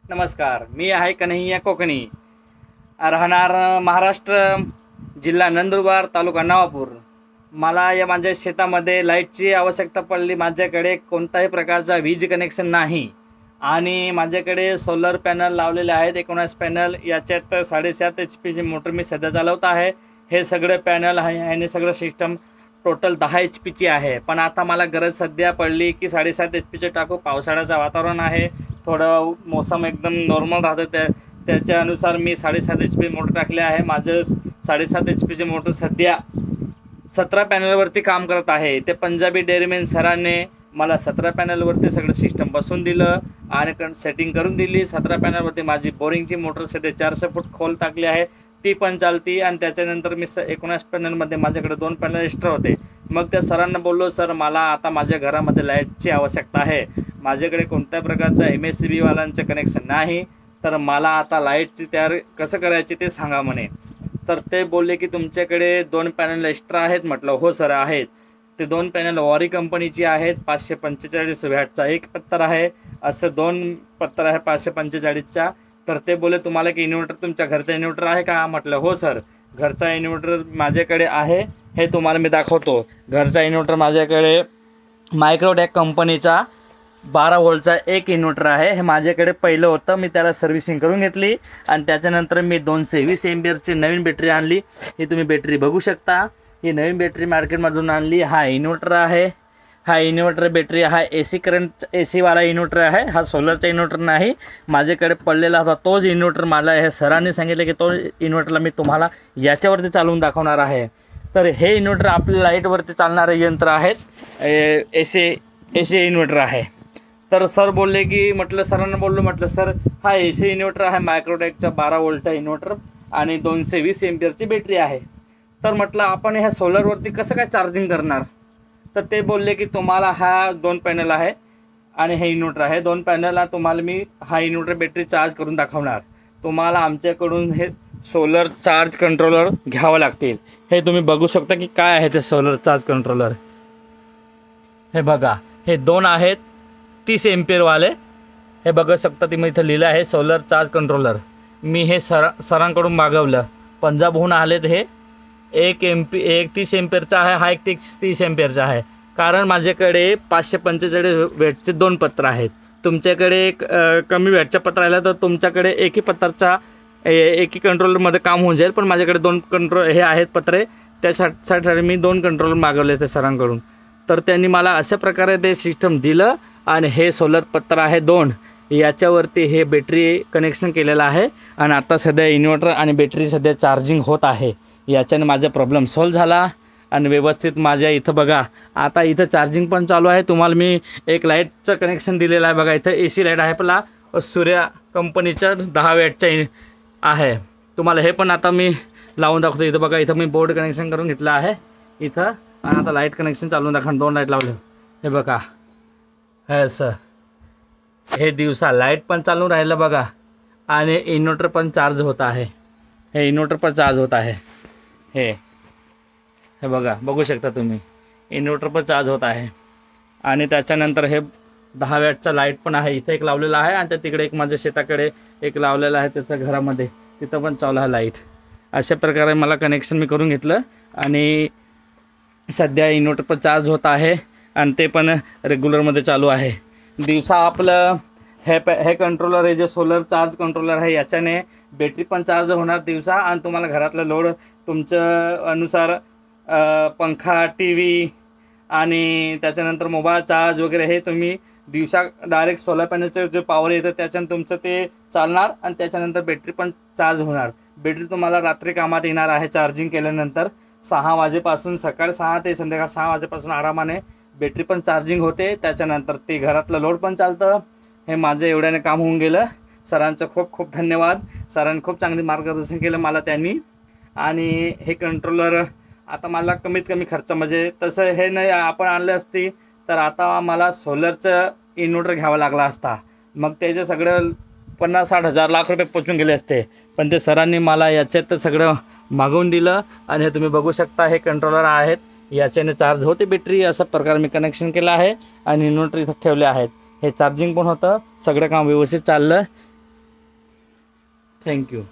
नमस्कार, मी आहे कन्हैया कोकणी, राहणार महाराष्ट्र, जिल्हा नंदुरबार, तालुका नवापूर. मला या माझ्या शेतामध्ये लाईटची आवश्यकता पडली. माझ्याकडे कोणत्याही प्रकारचा वीज कनेक्शन नाही आणि माझ्याकडे सोलर पॅनल लावलेले आहेत. 19 पॅनल. याच्यात 7.5 HP ची मोटर मी सध्या चालवत आहे. हे सगळे पॅनल आहे आणि सगळं सिस्टम टोटल 10 HP ची आहे. पण आता मला गरज सध्या पडली की 7.5 HP टाकू. पावसाळ्याचं वातावरण आहे, थोडं मोसम एकदम नॉर्मल राहतं, त्याच्यानुसार मी 7.5 HP मोटर टाकले आहे. माझं 7.5 HP ची मोटर सध्या 17 पॅनलवरती काम करत आहे. ते पंजाबी डेअरीमॅन सरांनी मला 17 पॅनलवरती सगळं सिस्टम बसवून दिलं आणि सेटिंग करून दिली. 17 पॅनलवरती माझी बोरिंगची मोटर सध्या 400 फूट खोल टाकली आहे, ती पण चालती. आणि त्याच्यानंतर मी 19 पॅनलमध्ये माझ्याकडे 2 पॅनल एक्स्ट्रा होते. मग त्या सरांना बोललो, सर मला आता माझ्या घरामध्ये लाईटची आवश्यकता आहे. माझ्याकडे कोणत्याही प्रकारचं MSCB वाल्यांचं कनेक्शन नाही, तर मला आता लाईटची तयार कसं करायची ते सांगा म्हणे. तर ते बोलले की तुमच्याकडे 2 पॅनल एक्स्ट्रा आहेत. म्हटलं हो सर आहेत. ते 2 पॅनल वॉरी कंपनीची आहेत. 545 वॅटचा एक पत्तर आहे, असं 2 पत्तर आहे 545चा. तर ते बोले तुम्हाला की इन्व्हर्टर तुमच्या घरचा इन्व्हर्टर आहे का? म्हटलं हो सर, घरचा इन्व्हर्टर माझ्याकडे आहे. हे तुम्हाला मी दाखवतो. घरचा इन्व्हर्टर माझ्याकडे मायक्रोटेक कंपनीचा 12 व्होल्टचा एक इन्व्हर्टर आहे. हे माझ्याकडे पहिलं होतं, मी त्याला सर्व्हिसिंग करून घेतली आणि त्याच्यानंतर मी 220 एम्पियरची नवीन बॅटरी आणली. ही तुम्ही बॅटरी बघू शकता. ही नवीन बॅटरी मार्केटमधून आणली. हा इन्व्हर्टर आहे. हा इन्व्हर्टर बॅटरी हा AC करंट AC वाला इन्व्हर्टर आहे. हा सोलरचा इन्व्हर्टर नाही. माझ्याकडे पडलेला होता तोच इन्व्हर्टर. मला हे सरांनी सांगितलं की तो इन्व्हर्टरला मी तुम्हाला याच्यावरती चालवून दाखवणार आहे. तर हे इन्व्हर्टर आपल्या लाईटवरती चालणारे यंत्र आहेत. AC इन्व्हर्टर आहे. तर सर बोलले की सरांना बोललो सर हा AC इन्व्हर्टर आहे, मायक्रोटेकचा 12 व्होल्टचा इन्व्हर्टर आणि 220 एम्पियरची बॅटरी आहे. तर आपण ह्या सोलरवरती कसं काय चार्जिंग करणार? तर ते बोलले की तुम्हाला हा 2 पॅनल आहे आणि हे इन्व्हर्टर आहे. 2 पॅनलला तुम्हाला मी हा इन्व्हर्टर बॅटरी चार्ज करून दाखवणार. तुम्हाला आमच्याकडून हे सोलर चार्ज कंट्रोलर घ्यावं लागतील. हे तुम्ही बघू शकता की काय आहे ते सोलर चार्ज कंट्रोलर. हे बघा, हे 2 आहेत 30 एम्पियरवाले. हे बघू शकता तुम्ही, इथं लिहिलं आहे सोलर चार्ज कंट्रोलर. मी हे सरांकडून मागवलं. पंजाबहून आलेत. हे एक 30 एम्पियरचा आहे, हा एक 30 एम्पियरचा आहे. कारण माझ्याकडे 545 वॅटचे 2 पत्र आहेत. तुमच्याकडे कमी वॅटचा पत्र राहिला तर तुमच्याकडे एकही पत्राचा एकी कंट्रोलरमध्ये काम होऊन जाईल. पण माझ्याकडे 2 हे आहेत पत्रे, त्यासाठी मी 2 कंट्रोलर मागवले ते सरांकडून. तर त्यांनी मला अशा प्रकारे ते सिस्टम दिलं आणि हे सोलर पत्र आहे 2, याच्यावरती हे बॅटरी कनेक्शन केलेलं आहे. आणि आता सध्या इन्व्हर्टर आणि बॅटरी सध्या चार्जिंग होत आहे. याच्याने माझा प्रॉब्लेम सॉल्व झाला आणि व्यवस्थित माझ्या इथं बघा आता इथं चार्जिंग पण चालू आहे. तुम्हाला मी एक लाईटचं कनेक्शन दिलेलं आहे. बघा इथं AC लाईट आहे, आपला सूर्या कंपनीचा 10 वॅटचा आहे. तुम्हाला हे पण आता मी लावून दाखवतो. इथं बघा, इथं मी बोर्ड कनेक्शन करून घेतलं आहे इथं. आणि आता लाईट कनेक्शन चालवून दाखवा. 2 लाईट लावले. हे बघा, हे असं हे दिवसा लाईट पण चालून राहिलं बघा. आणि इन्व्हर्टर पण चार्ज होत आहे. हे इन्व्हर्टर पण चार्ज होत आहे. हे बघा, बघू शकता तुम्ही, इन्व्हर्टर पण चार्ज होत आहे. आणि त्याच्यानंतर हे 10 वॅटचा लाईट पण आहे. इथं एक लावलेला आहे आणि त्या तिकडे एक माझ्या शेताकडे एक लावलेला आहे त्याच्या घरामध्ये, तिथं पण चालू आहे लाईट. अशा प्रकारे मला कनेक्शन मी करून घेतलं आणि सध्या इन्व्हर्टर पण चार्ज होत आहे आणि ते पण रेग्युलरमध्ये चालू आहे. दिवसा आपलं हे कंट्रोलर आहे जे सोलर चार्ज कंट्रोलर आहे, याच्याने बॅटरी पण चार्ज होणार दिवसा आणि तुम्हाला घरातलं लोड तुमच्या अनुसार पंखा, TV आणि त्याच्यानंतर मोबाईल चार्ज वगैरे हे तुम्ही दिवसा डायरेक्ट सोलर पॅनलचं जे पॉवर येतं त्याच्यानं तुमचं ते चालणार आणि त्याच्यानंतर बॅटरी पण चार्ज होणार. बॅटरी तुम्हाला रात्री कामात येणार आहे चार्जिंग केल्यानंतर. 6 वाजेपासून सकाळी 6 ते संध्याकाळी 6 वाजेपासून आरामाने बॅटरी पण चार्जिंग होते. त्याच्यानंतर ते घरातलं लोड पण चालतं. हे माझं एवढ्याने काम होऊन गेलं. सरांचं खूप खूप धन्यवाद. सरांनी खूप चांगले मार्गदर्शन केलं मला त्यांनी. आणि हे कंट्रोलर आता मला कमीत कमी खर्च, म्हणजे तसं हे नाही आपण आणले असती तर आता मला सोलरचं इन्व्हर्टर घ्यावा लागला असता. मग त्याचे सगळं 50-60 हजार लाख रुपये पोचून गेले असते. पण ते सरांनी मला याच्यात सगळं मागवून दिलं. आणि हे तुम्ही बघू शकता, हे कंट्रोलर आहेत, याच्याने चार्ज होते बॅटरी. अशा प्रकारे मी कनेक्शन केलं आहे आणि इन्व्हर्टर इथं ठेवले आहेत. हे चार्जिंग पण होतं, सगळं काम व्यवस्थित चाललं. थँक्यू.